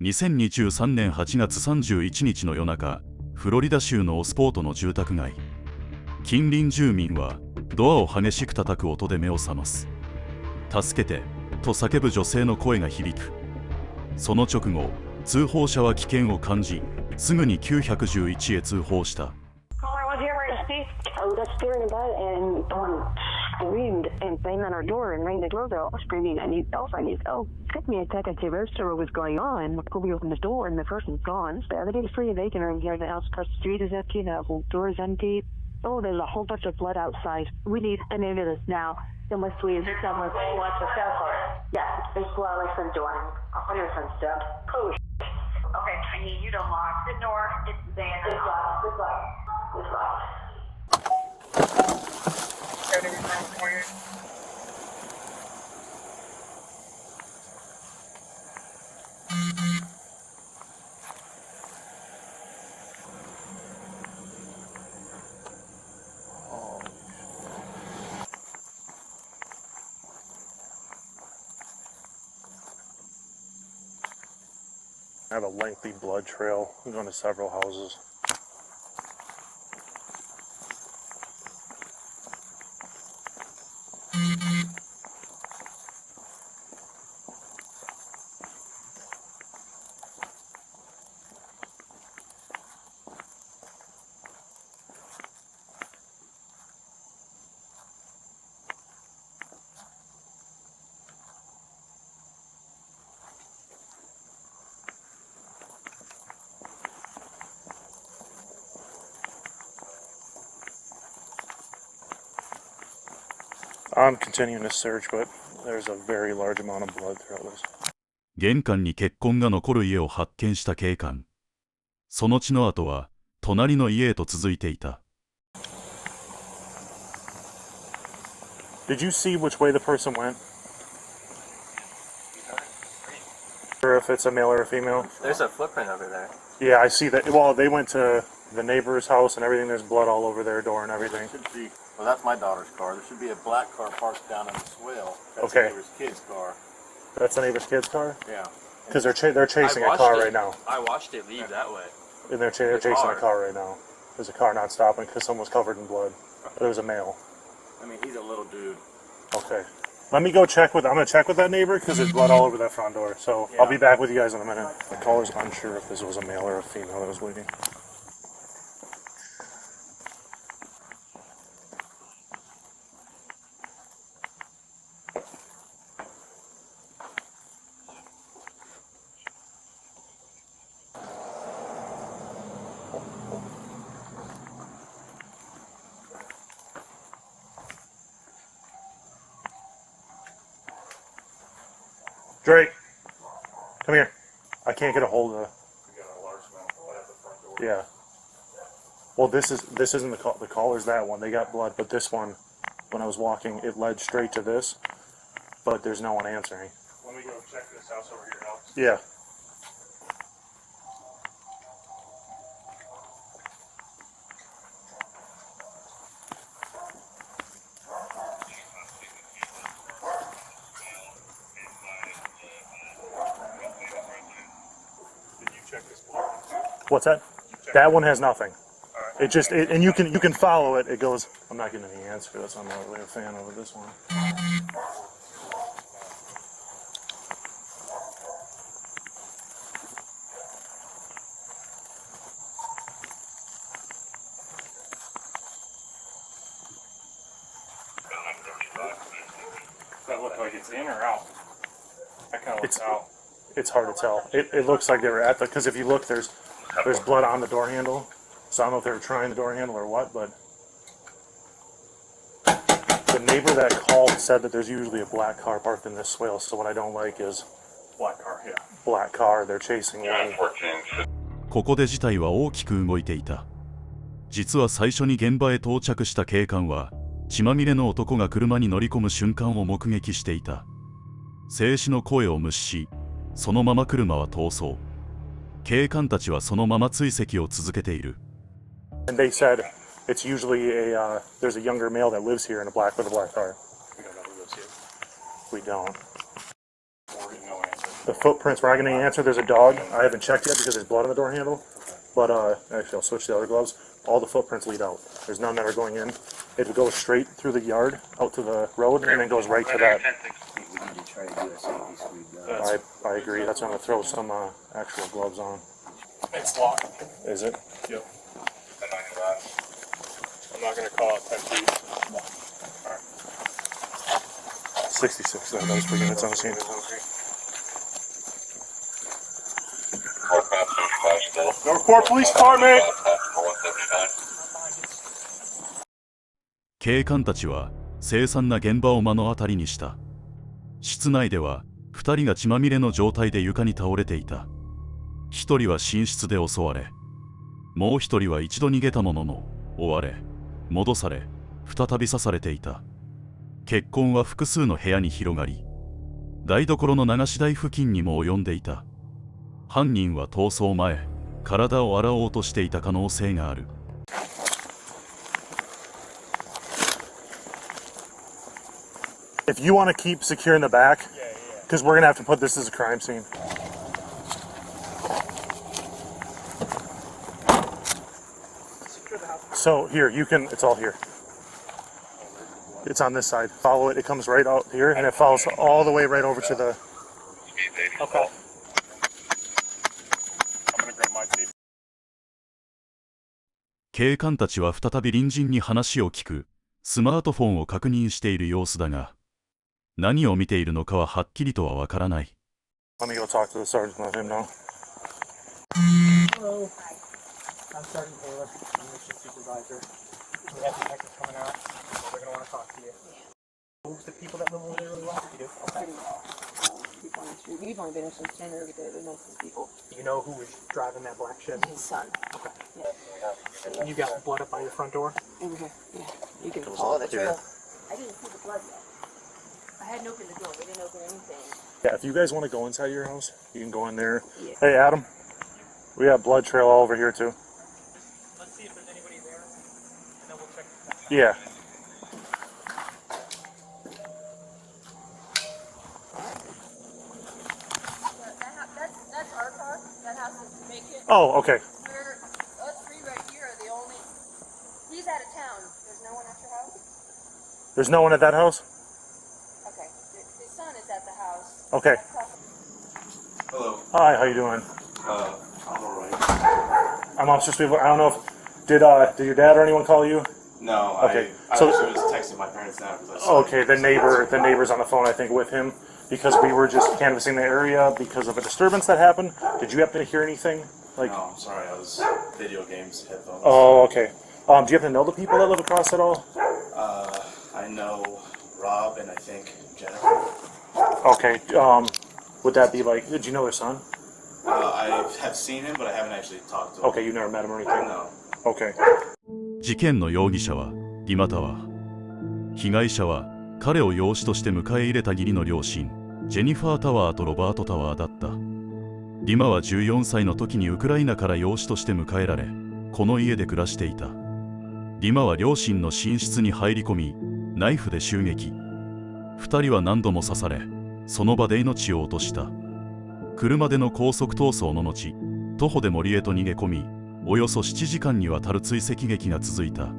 2023年8月31日の夜中、フロリダ州のオスポートの住宅街。近隣住民はドアを激しく叩く音で目を覚ます。助けてと叫ぶ女性の声が響く。その直後、通報者は危険を感じ、すぐに911へ通報した。Screamed and banged on our door and rang the doorbell, screaming, "I need help, I need help." Took me a second to register what was going on. We opened the door and the person's gone. The other day is free and vacant room here. The house across the street is empty. The whole door is empty. Oh, there's a whole bunch of blood outside. We need an ambulance now. Someone please. Someone wants a cell phone. Yes, there's blood like some door. On your son's step. Oh, okay, I need you to lock the door. It's there. It's locked. It's locked. It's locked. I have a lengthy blood trail going to several houses. I'm continuing to search, but there's a very large amount of blood throughout this. 玄関に血痕が残る家を発見した警官。その血の跡は隣の家へと続いていた。Did you see which way the person went? Or if it's a male or a female? There's a footprint over there. Yeah, I see that. Well, they went to the neighbor's house and everything. There's blood all over their door and everything. Well, that's my daughter's car. There should be a black car parked down in the swale. That's Okay. the neighbor's kid's car. That's the neighbor's kid's car? Yeah. Because they're chasing a car right now. I watched it leave that way. And they're chasing a car right now. There's a car not stopping because someone was covered in blood. There was a male. I mean, he's a little dude. Okay. Let me go check with. I'm gonna check with that neighbor because there's blood all over that front door. So I'll be back with you guys in a minute. The caller's unsure if this was a male or a female that was waiting. Drake, come here. I can't get a hold of. We got a large amount of blood at the front door. Yeah. Well, this isn't the call. The caller's that one. They got blood, but this one, when I was walking, it led straight to this, but there's no one answering. Let me go check this house over here now. Yeah. Did you check this blood? What's that? That one has nothing. Alright. It just and you can follow it. It goes. I'm not getting any answer. That's why I'm not really a fan of this one. Does that look like it's in or out? That kind of looks out. It's hard to tell. It looks like they were at the because if you look, there's blood on the door handle. So I don't know if they were trying the door handle or what, but the neighbor that called said that there's usually a black car parked in this swale. So what I don't like is Black car, yeah. black car. They're chasing one. ここで事態は大きく動いていた。実は最初に現場へ到着した警官は、血まみれの男が車に乗り込む瞬間を目撃していた。静止の声を無視し、そのまま車は逃走。警官たちはそのまま追跡を続けている。And they said it's usually there's a younger male that lives here in a black car. We don't know who lives here. We don't. Or no answer. The footprints, we're not getting an answer. There's a dog. I haven't checked yet because there's blood on the door handle. But actually, I'll switch to the other gloves. All the footprints lead out. There's none that are going in. It goes straight through the yard, out to the road, and then goes right to that. We need to try to do a safety sweep. I agree. That's why I'm going to throw some actual gloves on. It's locked. Is it? Yep. I'm not gonna call it 10 feet. 66. That was pretty good. It's on the scene. No report, police department! 警官たちは凄惨な現場を目の当たりにした。室内では2人が血まみれの状態で床に倒れていた。1人は寝室で襲われ、もう1人は一度逃げたものの追われ、戻され、再び刺されていた。血痕は複数の部屋に広がり、台所の流し台付近にも及んでいた。犯人は逃走前、体を洗おうとしていた可能性がある。If you want to keep secure in the back, because we're going to have to put this as a crime scene. So here, you can, it's all here. It's on this side. Follow it, it comes right out here, and it follows all the way right over to the... Okay. I'm gonna grab my teeth. 警官たちは再び隣人に話を聞く、スマートフォンを確認している様子だが、何を見ているのかははっきりとはわからない。Let me go talk to the sergeant and let him know. Hello. I'm Sergeant Taylor. I'm the shift supervisor. We have detectives coming out. They're going to want to talk to you. Who's the people that live over there really want you to? Okay. People on the street. We've only been here since January. They're the nicest people. You know who was driving that black Chevy? His son. Okay. Yeah. You got blood up by your front door? Over here. Yeah. You can follow the trail. I didn't see the blood yet. I hadn't opened the door. We didn't open anything. Yeah, if you guys want to go inside your house, you can go in there. Yeah. Hey, Adam, we have blood trail all over here, too. Let's see if there's anybody there, and then we'll check. Yeah. That's our car. That house is vacant. Oh, okay. Us three right here are the only. He's out of town. There's no one at your house? There's no one at that house? Okay. His son is at the house. Okay. Hello. Hi, how you doing? I'm alright. I'm Officer Spiegel. I don't know if... Did your dad or anyone call you? No, Okay, I so- actually was texting my parents now because I saw Okay, the neighbor's on the phone, I think, with him, because we were just canvassing the area because of a disturbance that happened. Did you happen to hear anything? Like, No, I'm sorry, I was video games, headphones. oh, okay. Do you happen to know the people that live across at all? I know Rob and I think Jennifer. Okay, would that be like, did you know their son? I have seen him, but I haven't actually talked to him. Okay, you never met him or anything? No. Okay. 事件の容疑者はリマタワー。被害者は彼を養子として迎え入れた義理の両親、ジェニファー・タワーとロバート・タワーだった。リマは14歳の時にウクライナから養子として迎えられ、この家で暮らしていた。リマは両親の寝室に入り込み、ナイフで襲撃。2人は何度も刺され、その場で命を落とした。車での高速逃走の後、徒歩で森へと逃げ込み、およそ7時間にわたる追跡劇が続いた。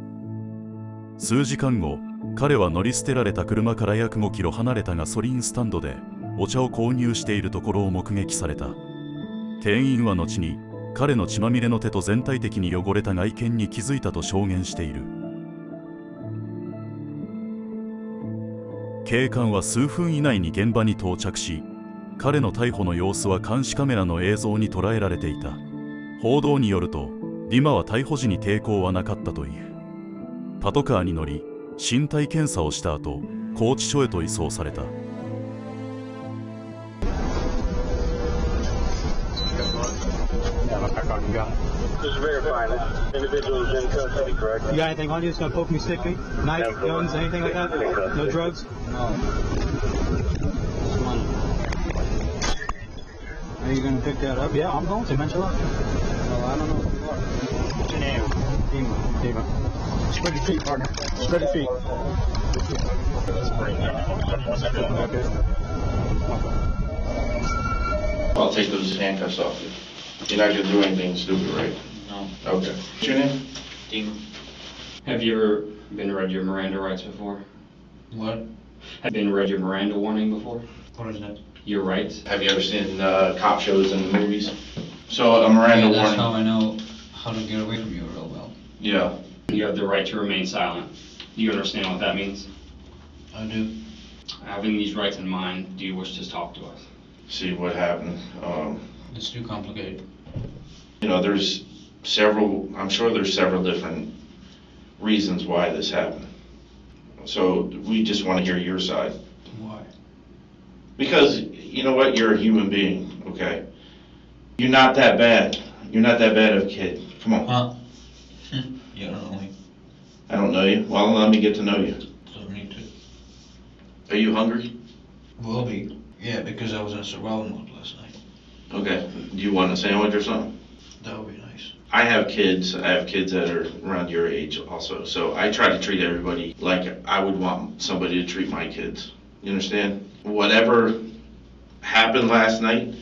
数時間後、彼は乗り捨てられた車から約5キロ離れたガソリンスタンドでお茶を購入しているところを目撃された。店員は後に彼の血まみれの手と全体的に汚れた外見に気づいたと証言している。警官は数分以内に現場に到着し、彼の逮捕の様子は監視カメラの映像に捉えられていた。報道によると、リマは逮捕時に抵抗はなかったという。パトカーに乗り、身体検査をした後、拘置所へと移送された。Just verifying this. Individuals in custody, correct? You got anything on you that's going to poke me, stick me? Knife, guns, anything like that? No drugs? No. Are you going to pick that up? Yeah, I'm going to. Mention up. Well, I don't know who you are. What's your name? Dima. Spread your feet, partner. Spread your feet. Okay. I'll take those handcuffs off you. You're not gonna do anything stupid, right? No. Okay. What's your name? Dean. Have you ever been read your Miranda rights before? What? Have you been read your Miranda warning before? What is that? Your rights? Have you ever seen cop shows and movies? So a Miranda Yeah, that's warning. how I know how to get away from you real well. Yeah. You have the right to remain silent. Do you understand what that means? I do. Having these rights in mind, do you wish to talk to us? See what happened. It's too complicated. You know, there's several, I'm sure there's several different reasons why this happened. So we just want to hear your side. Why? Because, you know what, you're a human being, okay? You're not that bad. You're not that bad of a kid. Come on. Huh? You don't know me. I don't know you. Well, let me get to know you. Don't need to. Are you hungry? Will be. Yeah, because I was in survival mode last night. Okay. Do you want a sandwich or something? That would be nice. I have kids that are around your age also. So I try to treat everybody like I would want somebody to treat my kids. You understand? Whatever happened last night,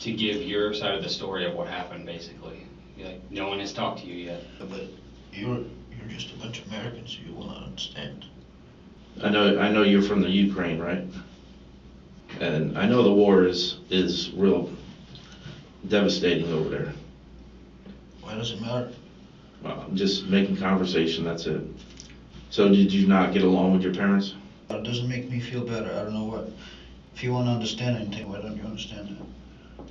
To give your side of the story of what happened, basically. Like, no one has talked to you yet. But you're just a bunch of Americans. You will not understand. I know you're from the Ukraine, right? And I know the war is real devastating over there. Why does it matter? Well, I'm just making conversation, that's it. So did you not get along with your parents? It doesn't make me feel better. I don't know what. If you want to understand anything, why don't you understand that?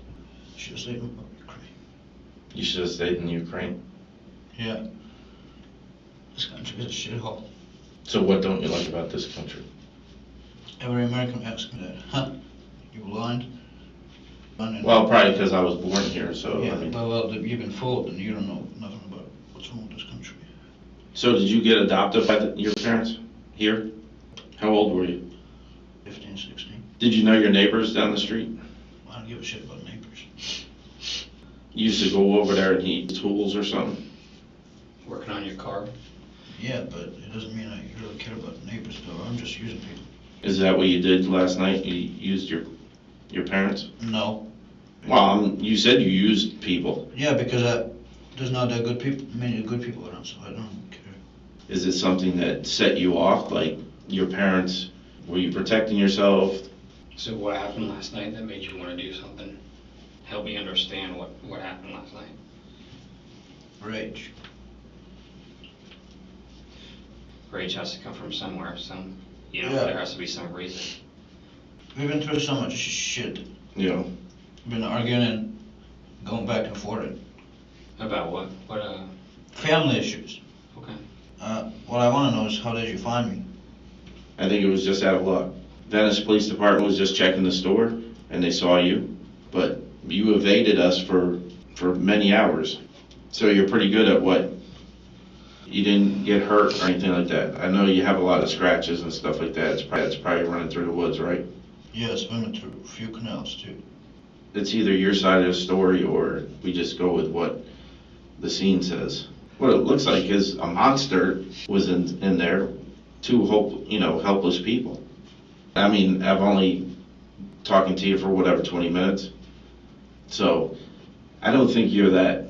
You should have stayed in Ukraine. You should have stayed in Ukraine. Yeah. This country is a shithole. So what don't you like about this country? Every American asks me that. Huh? You blind? Well, probably because I was born here, so Yeah, I mean. well, you've been fooled and you don't know nothing about what's wrong with this country. So did you get adopted by your parents here? How old were you? 15, 16. Did you know your neighbors down the street? I don't give a shit about neighbors. You used to go over there and eat tools or something? Working on your car? Yeah, but it doesn't mean I really care about neighbors, though. I'm just using people. Is that what you did last night? You used your parents? No. Well, you said you used people. Yeah, because there's not that good people, many good people around, so I don't care. Is it something that set you off? Like your parents, were you protecting yourself? So what happened last night that made you want to do something? Help me understand what happened last night. Rage. Rage has to come from somewhere, Yeah. there has to be some reason. We've been through so much shit. Yeah. Been arguing and going back and forth. About what? Family issues. Okay. What I want to know is how did you find me? I think it was just out of luck. Venice Police Department was just checking the store and they saw you, but you evaded us for many hours. So you're pretty good at what? You didn't get hurt or anything like that. I know you have a lot of scratches and stuff like that. It's probably running through the woods, right? Yeah, swimming through a few canals too. It's either your side of the story or we just go with what the scene says. What it looks like is a monster was in there, two helpless people. I mean, I've only talking to you for whatever, 20 minutes. So I don't think you're that,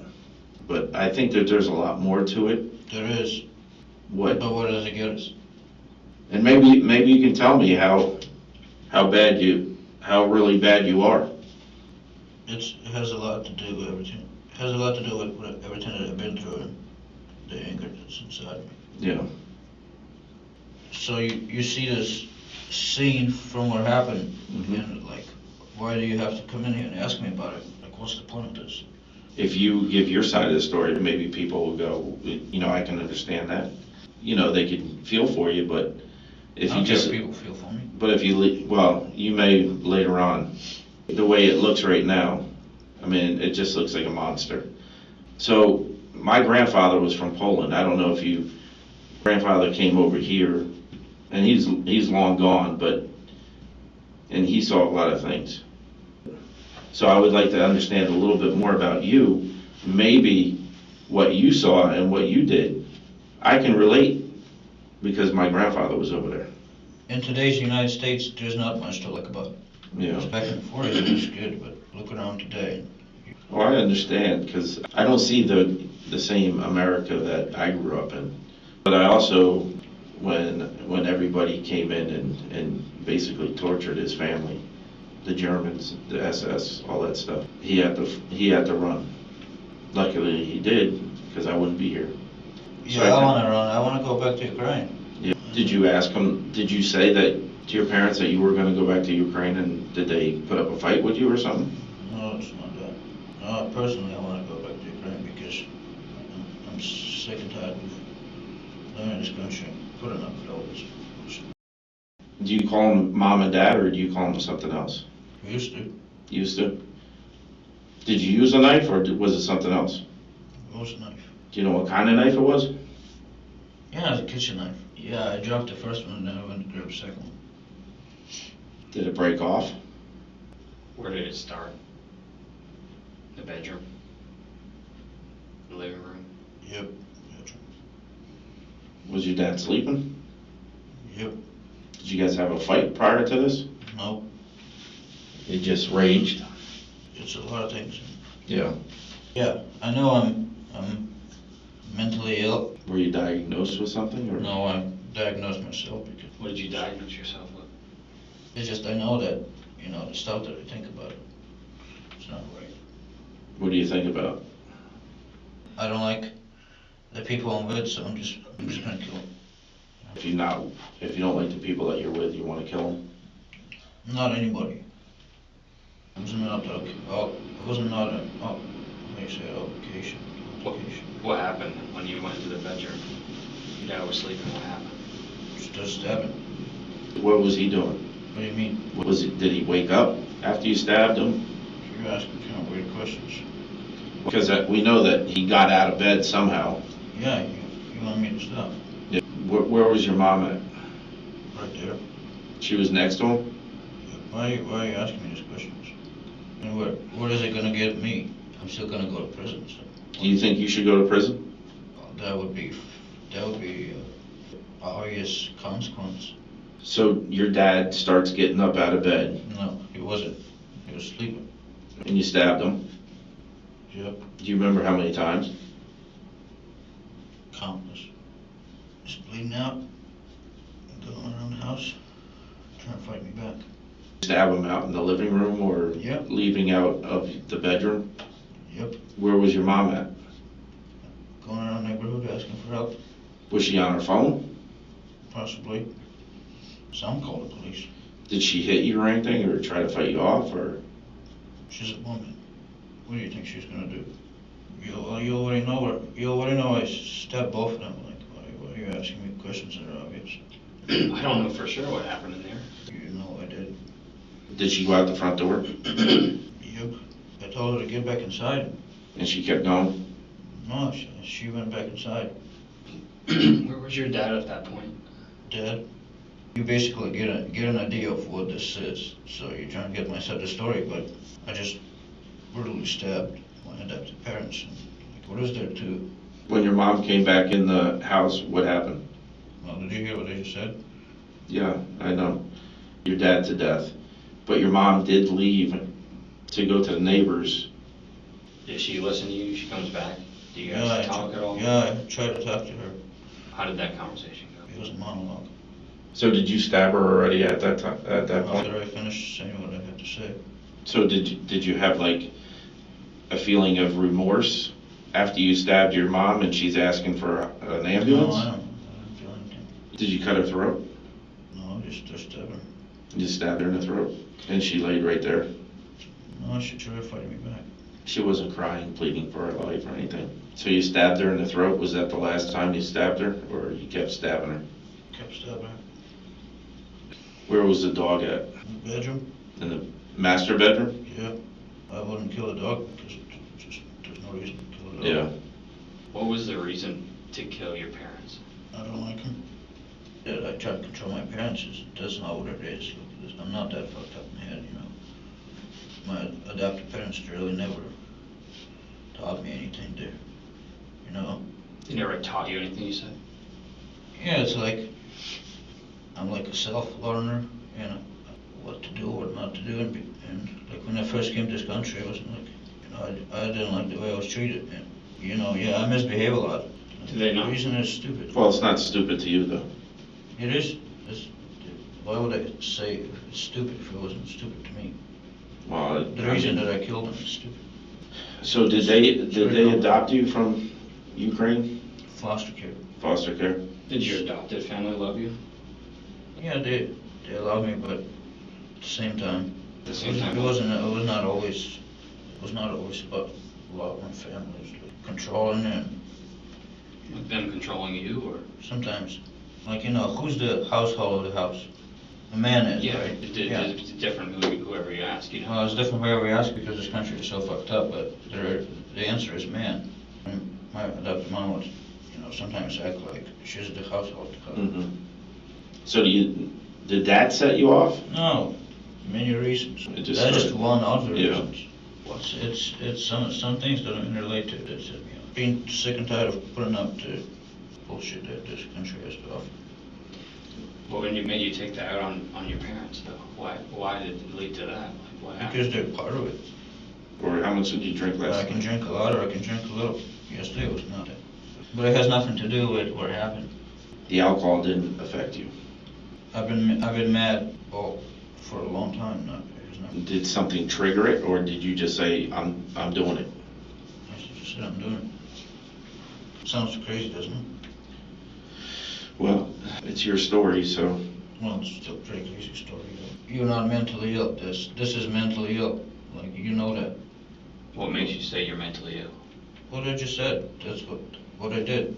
but I think that there's a lot more to it. There is. What? But what does it get us? And maybe you can tell me how really bad you are. It has a lot to do with everything. It has a lot to do with everything that I've been through and the anger that's inside me. Yeah. So you see this scene from what happened, Mm-hmm. and like, why do you have to come in here and ask me about it? Like, what's the point of this? If you give your side of the story, maybe people will go, I can understand that. They can feel for you, but if I you don't care just, if people feel for me. but if you may later on. The way it looks right now, I mean, it just looks like a monster. So my grandfather was from Poland. I don't know if grandfather came over here, and he's long gone, and he saw a lot of things. So I would like to understand a little bit more about you, maybe what you saw and what you did. I can relate because my grandfather was over there. In today's United States, there's not much to look about. Yeah. Back in the 40s, it was good, but look around today. Well, I understand, because I don't see the same America that I grew up in. But I also, when everybody came in and basically tortured his family, the Germans, the SS, all that stuff, he had to run. Luckily he did, because I wouldn't be here. Yeah, I want to run. I want to go back to Ukraine. Yeah. Did you ask him, did you say that to your parents that you were going to go back to Ukraine, and did they put up a fight with you or something? No, it's not that. No, personally, I want to go back to Ukraine because I'm sick and tired of living in this country. Put enough with all this. Do you call them mom and dad, or do you call them something else? Used to. Used to? Did you use a knife, or was it something else? It was a knife. Do you know what kind of knife it was? Yeah, it was a kitchen knife. Yeah, I dropped the first one and then I went to grab the second one. Did it break off? Where did it start? The bedroom? The living room? Yep. Was your dad sleeping? Yep. Did you guys have a fight prior to this? No. It just raged? It's a lot of things. Yeah. Yeah, I know I'm mentally ill. Were you diagnosed with something, or? No, I diagnosed myself because What did you diagnose yourself with? it's just I know that, the stuff that I think about it, it's not right. What do you think about? I don't like the people I'm with, so I'm just gonna kill them. If you don't like the people that you're with, you want to kill them? Not anybody. It wasn't an obligation. What happened when you went to the bedroom? Your dad was sleeping. What happened? Just stabbing. What was he doing? What do you mean? Did he wake up after you stabbed him? You're asking kind of weird questions. Because we know that he got out of bed somehow. Yeah, you want me to stop? Yeah. Where was your mom at? Right there. She was next to him? Why are you asking me these questions? And what is it gonna get me? I'm still gonna go to prison. So. Do you think you should go to prison? That would be obvious consequence. So your dad starts getting up out of bed, No, he wasn't. He was sleeping. and you stabbed him. Yep. Do you remember how many times? Countless. Just bleeding out. Going around the house. Trying to fight me back. Stab him out in the living room, or Yep. leaving out of the bedroom? Yep. Where was your mom at? Going around the neighborhood asking for help. Was she on her phone? Possibly. Some called the police. Did she hit you or anything, or try to fight you off, or? She's a woman. What do you think she's gonna do? You already know her. You already know I stabbed both of them. Like, why are you asking me questions that are obvious? I don't know for sure what happened in there. You know I did. Did she go out the front door? Yep. I told her to get back inside. And she kept going? No, she went back inside. Where was your dad at that point? Dad, you basically get an idea of what this is. So you're trying to get my side of the story, but I just brutally stabbed my adopted parents. And, like, what is there to? When your mom came back in the house, what happened? Well, did you hear what they just said? Yeah, I know. Your dad to death. But your mom did leave to go to the neighbors. Did she listen to you? She comes back. Do you guys talk at all? Yeah, I tried to talk to her. How did that conversation go? It was a monologue. So did you stab her already at that time? At that point? After I finished saying what I had to say. So did you have like a feeling of remorse after you stabbed your mom and she's asking for an ambulance? No, I didn't feel anything. Did you cut her throat? No, just stabbed her. You just stabbed her in the throat, and she laid right there. No, she tried fighting me back. She wasn't crying, pleading for her life or anything. So you stabbed her in the throat. Was that the last time you stabbed her, or you kept stabbing her? Kept stabbing her. Where was the dog at? In the bedroom? In the master bedroom? Yeah. I wouldn't kill a dog because there's no reason to kill a dog. Yeah. What was the reason to kill your parents? I don't like them. Yeah, I try to control my parents. That's not what it is. I'm not that fucked up in the head, My adopted parents really never taught me anything there, They never taught you anything, you said? Yeah, it's like, I'm like a self-learner, and what to do, what not to do, and like when I first came to this country, I wasn't like, I didn't like the way I was treated, and I misbehave a lot. Do they not? The reason is stupid. Well, it's not stupid to you, though. It is. Why would I say it's stupid if it wasn't stupid to me? Well, The reason that I killed him is stupid. So did they adopt you from Ukraine? Foster care. Foster care? Did your adopted family love you? Yeah, they allowed me, but at the same time, At the same time, it was not always about love and family. It was like controlling and like them controlling you, or? sometimes, like who's the household of the house? The man is, Yeah, right? it's different whoever you ask, Well, it's different whoever you ask because this country is so fucked up, but the answer is man. And my adopted mom would, sometimes act like she's the household. Mm-hmm. So did that set you off? No, many reasons. It just That's just started- one of the Yeah. reasons. It's some things that don't relate to this. Being sick and tired of putting up the bullshit that this country has to offer. Well, when you made you take that out on your parents, though, why did it lead to that? Like, what happened? Because they're part of it. Or how much did you drink last I night? can drink a lot or I can drink a little. Yesterday was nothing. But it has nothing to do with what happened. The alcohol didn't affect you. I've been mad for a long time now. It has nothing. Did something trigger it, or did you just say, I'm doing it? I just said I'm doing it. Sounds crazy, doesn't it? Well, it's your story, so. Well, it's still a pretty crazy story. You're not mentally ill. This is mentally ill. Like, you know that. What makes you say you're mentally ill? What I just said. That's what I did.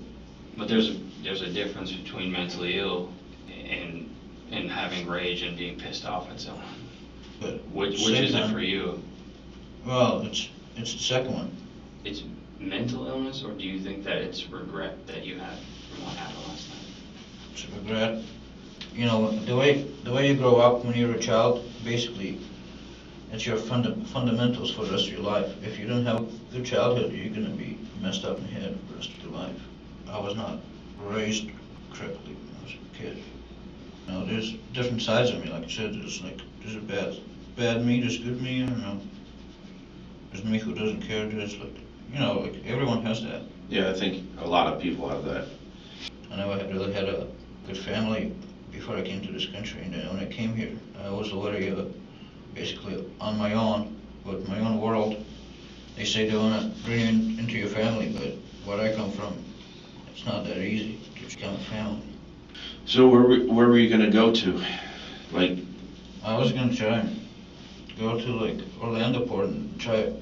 But there's a difference between mentally ill and having rage and being pissed off at someone. But Which same is it time- for you? Well, it's the second one. It's mental illness, or do you think that it's regret that you had from what happened last night? It's regret. The way you grow up when you're a child, basically, it's your fundamentals for the rest of your life. If you don't have a good childhood, you're gonna be messed up in the head for the rest of your life. I was not raised correctly when I was a kid. There's different sides of me. Like I said, there's a bad me, there's good me. There's me who doesn't care. There's like everyone has that. Yeah, I think a lot of people have that. I never really had a good family before I came to this country, and then when I came here, I was already basically on my own, with my own world. They say they want to bring you into your family, but where I come from, it's not that easy to become a family. So where were you gonna go to? Like, I was gonna try and go to like Orlando port and try to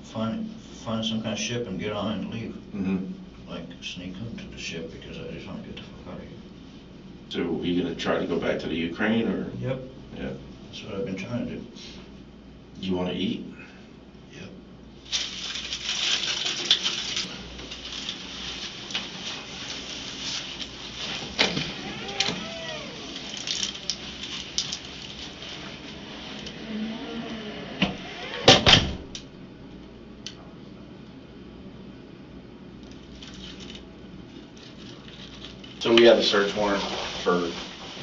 find some kind of ship and get on and leave. mm-hmm. Like sneak into the ship because I just want to get the fuck out of here. So were you gonna try to go back to the Ukraine, or? Yep. Yeah. That's what I've been trying to do. You wanna eat? Yep. So we have a search warrant for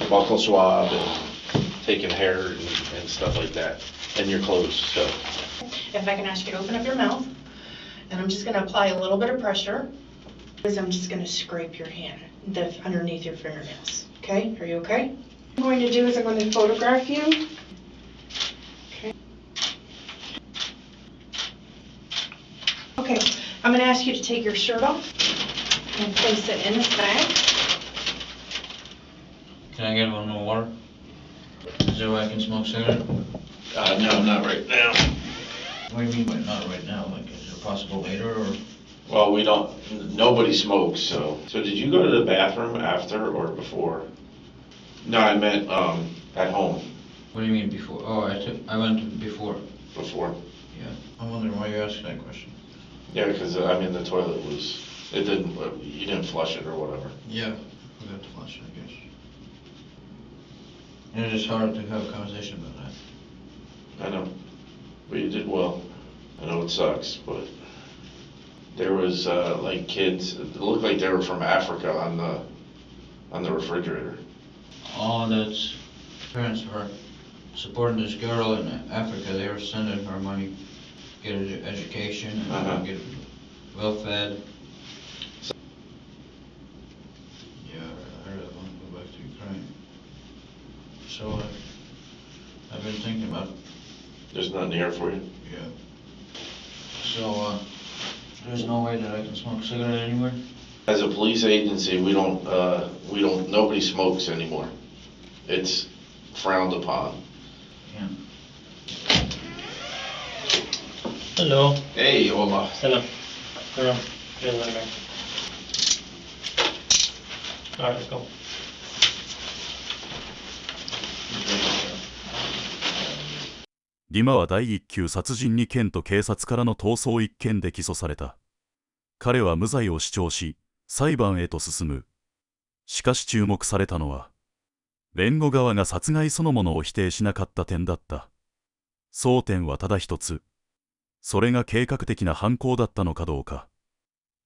buccal swab and taking hair and stuff like that, and your clothes, so. If I can ask you to open up your mouth, and I'm just gonna apply a little bit of pressure, is I'm just gonna scrape your hand, underneath your fingernails, okay? Are you okay? What I'm going to do is I'm going to photograph you. Okay. Okay, I'm gonna ask you to take your shirt off and place it in this bag. Can I get one more water? Is there a way I can smoke cigarette? No, not right now. What do you mean by not right now? Like, is it possible later or? Well, nobody smokes, so. So did you go to the bathroom after or before? No, I meant, at home. What do you mean before? Oh, I went before. Before? Yeah. I'm wondering why you asked that question. Yeah, because, the toilet you didn't flush it or whatever. Yeah. I forgot to flush it, I guess. And it is hard to have a conversation about that. I know, but you did well. I know it sucks, but there was, like kids, it looked like they were from Africa on the refrigerator. all that's parents were supporting this girl in Africa. They were sending her money, get her education, and get well fed. Yeah, I really want to go back to Ukraine. So I've been thinking about. There's nothing here for you. Yeah. So there's no way that I can smoke a cigarette anywhere. As a police agency, we don't, nobody smokes anymore. It's frowned upon. Yeah. Hello. Hey, hola. Hello. Hello. Hello. Alright, let's go. ディマは第一級殺人2件と警察からの逃走1件で起訴された。彼は無罪を主張し、裁判へと進む。しかし注目されたのは、弁護側が殺害そのものを否定しなかった点だった。争点はただ一つ。それが計画的な犯行だったのかどうか。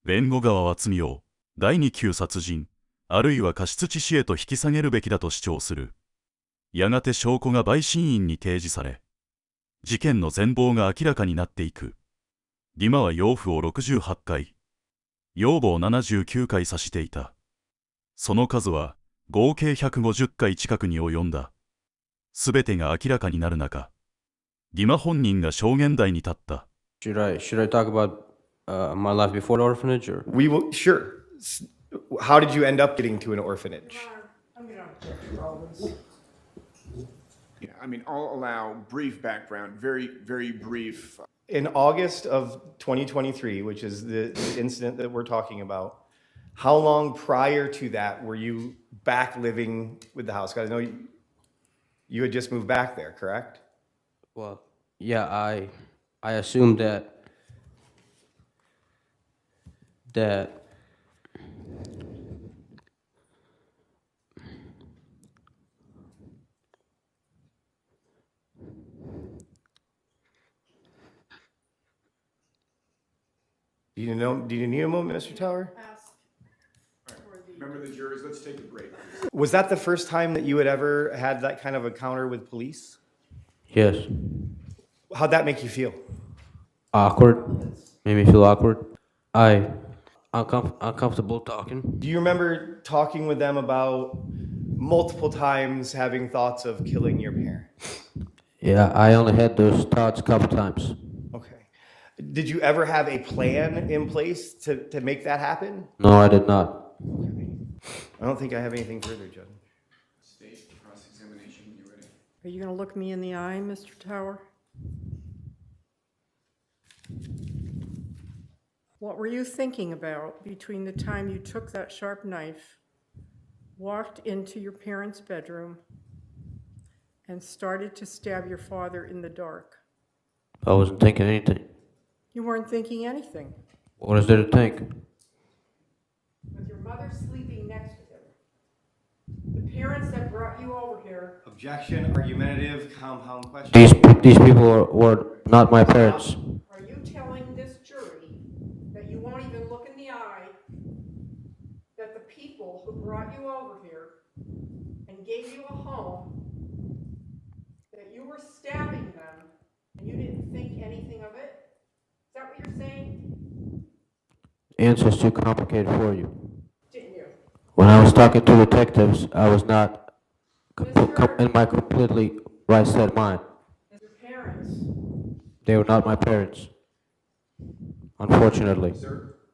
弁護側は罪を第2級殺人、あるいは過失致死へと引き下げるべきだと主張する。やがて証拠が陪審員に提示され、事件の全貌が明らかになっていく。ディマは養父を68回、養母を79回刺していた。その数は合計150回近くに及んだ。すべてが明らかになる中、ディマ本人が証言台に立った。Should I talk about my life before the orphanage, or? We will, sure. How did you end up getting to an orphanage? Yeah, I mean, I'll allow brief background, very, very brief. In August of 2023, which is the incident that we're talking about, how long prior to that were you back living with the house? Because I know you had just moved back there, correct? Well, yeah, I assumed that Do you need a moment, Mr. Tower? Remember the jurors, let's take a break. Was that the first time that you had ever had that kind of encounter with police? Yes. How'd that make you feel? Awkward. Made me feel awkward. I'm uncomfortable talking. Do you remember talking with them about multiple times having thoughts of killing your parents? Yeah, I only had those thoughts a couple times. Okay. Did you ever have a plan in place to make that happen? No, I did not. Okay. I don't think I have anything further, Judge. State cross-examination, you ready? Are you going to look me in the eye, Mr. Tower? What were you thinking about between the time you took that sharp knife, walked into your parents' bedroom, and started to stab your father in the dark? I wasn't thinking anything. You weren't thinking anything. What is there to think? With your mother sleeping next to him. The parents that brought you over here. Objection, argumentative, compound question. These people were not my parents. Are you telling this jury that you won't even look in the eye that the people who brought you over here and gave you a home, that you were stabbing them and you didn't think anything of it? Is that what you're saying? Answer's too complicated for you. Didn't you? When I was talking to detectives, I was not in my completely right state of mind. Your parents. They were not my parents. Unfortunately.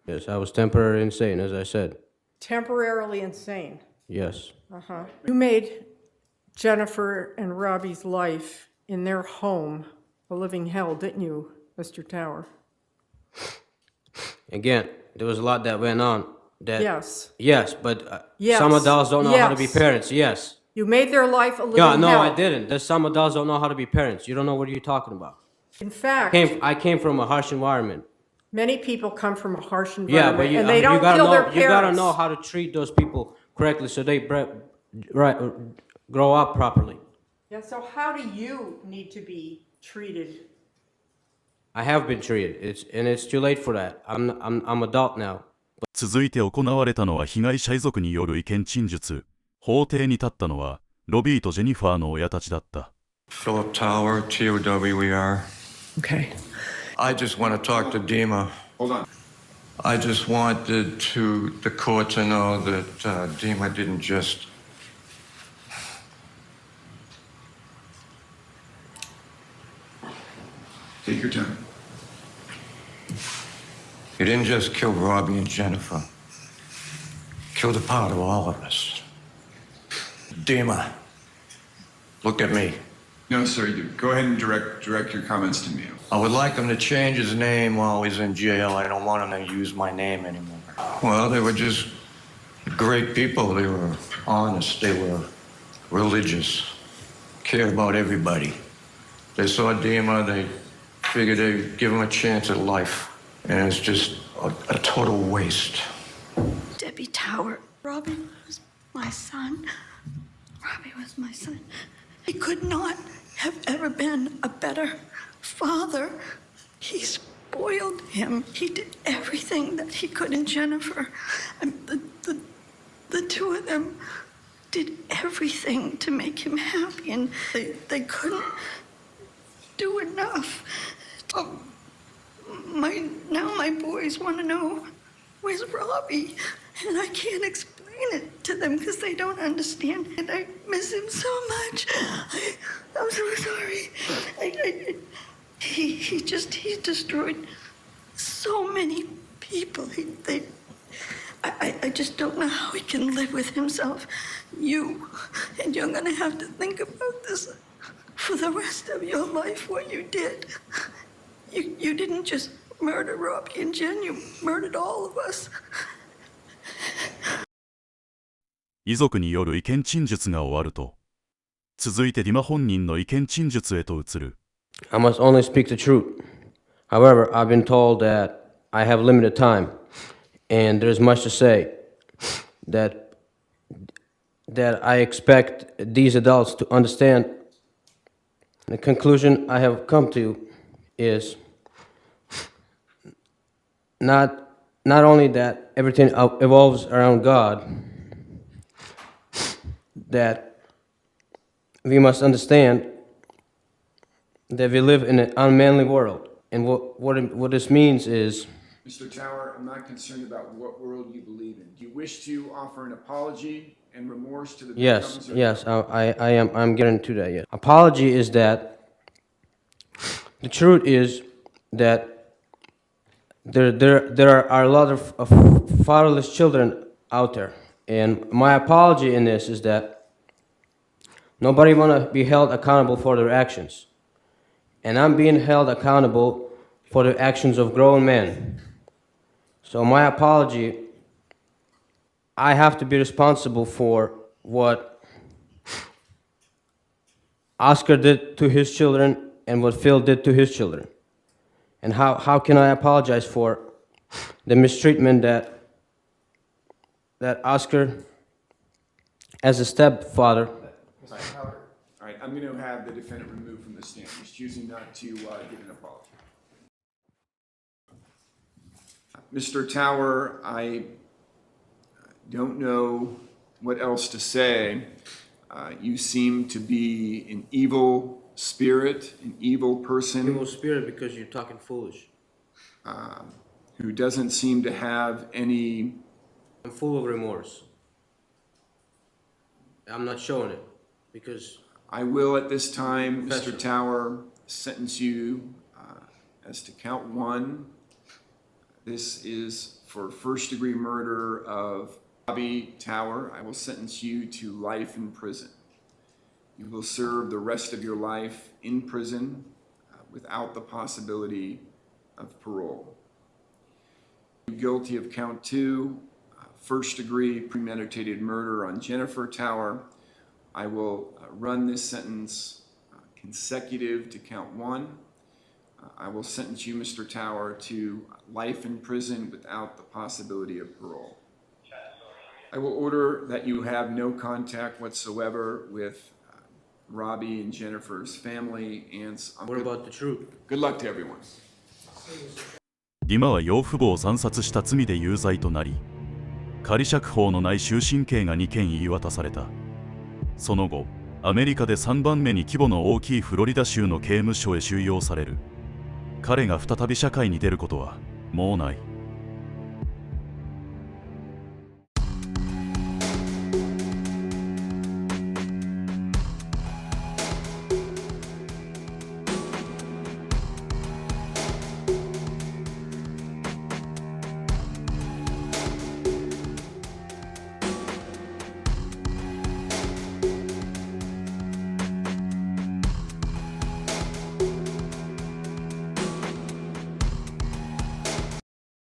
Yes, I was temporarily insane, as I said. Temporarily insane. Yes. Uh-huh. You made Jennifer and Robbie's life in their home a living hell, didn't you, Mr. Tower? Again, there was a lot that went on. Yes. Yes, but Yes. some adults don't know how to be Yes. parents. Yes. You made their life a living Yeah, hell. no, I didn't. There's some adults don't know how to be parents. You don't know what you're talking about. In fact, I came from a harsh environment. many people come from a harsh environment, Yeah, but and they don't kill their parents. You gotta know how to treat those people correctly so they grow up properly. Yeah, so how do you need to be treated? I have been treated. It's too late for that. I'm adult now. 続いて行われたのは被害者遺族による意見陳述。法廷に立ったのはロビーとジェニファーの親たちだった。Philip Tower, TOWER. Okay. I just want to talk to Dima. Hold on. I just wanted the court to know that Dima didn't just... Take your time. He didn't just kill Robbie and Jennifer. Killed a part of all of us. Dima, look at me. No, sir, you go ahead and direct your comments to me. I would like him to change his name while he's in jail. I don't want him to use my name anymore. Well, they were just great people. They were honest. They were religious. Cared about everybody. They saw Dima. They figured they'd give him a chance at life. And it's just a total waste. Debbie Tower. Robbie was my son. Robbie was my son. He could not have ever been a better father. He spoiled him. He did everything that he could in Jennifer. And the two of them did everything to make him happy, and they couldn't do enough. Now my boys want to know, where's Robbie? And I can't explain it to them because they don't understand. And I miss him so much. I'm so sorry. He destroyed so many people. I just don't know how he can live with himself. And you're gonna have to think about this for the rest of your life, what you did. You didn't just murder Robbie and Jen, you murdered all of us. 遺族による意見陳述が終わると、続いてディマ本人の意見陳述へと移る。I must only speak the truth. However, I've been told that I have limited time, and there's much to say. That I expect these adults to understand. The conclusion I have come to is not only that everything evolves around God, that we must understand that we live in an unmanly world. And what this means is... Mr. Tower, I'm not concerned about what world you believe in. Do you wish to offer an apology and remorse to the victims? Yes, I am. I'm getting to that yet. Apology is that the truth is that there are a lot of fatherless children out there. And my apology in this is that nobody want to be held accountable for their actions. And I'm being held accountable for the actions of grown men. So my apology, I have to be responsible for what Oscar did to his children and what Phil did to his children. And how can I apologize for the mistreatment that Oscar, as a stepfather... All right, I'm going to have the defendant removed from the stand. He's choosing not to give an apology. Mr. Tower, I don't know what else to say. You seem to be an evil spirit, an evil person. Evil spirit because you're talking foolish. Who doesn't seem to have any... I'm full of remorse. I'm not showing it because... I will at this time, Mr. Tower, sentence you as to count 1. This is for first-degree murder of Bobby Tower. I will sentence you to life in prison. You will serve the rest of your life in prison without the possibility of parole. You're guilty of count 2, first-degree premeditated murder on Jennifer Tower. I will run this sentence consecutive to count 1. I will sentence you, Mr. Tower, to life in prison without the possibility of parole. I will order that you have no contact whatsoever with Robbie and Jennifer's family and... What about the truth? Good luck to everyone. ディマは養父母を惨殺した罪で有罪となり、仮釈放のない終身刑が2件言い渡された。その後、アメリカで3番目に規模の大きいフロリダ州の刑務所へ収容される。彼が再び社会に出ることはもうない。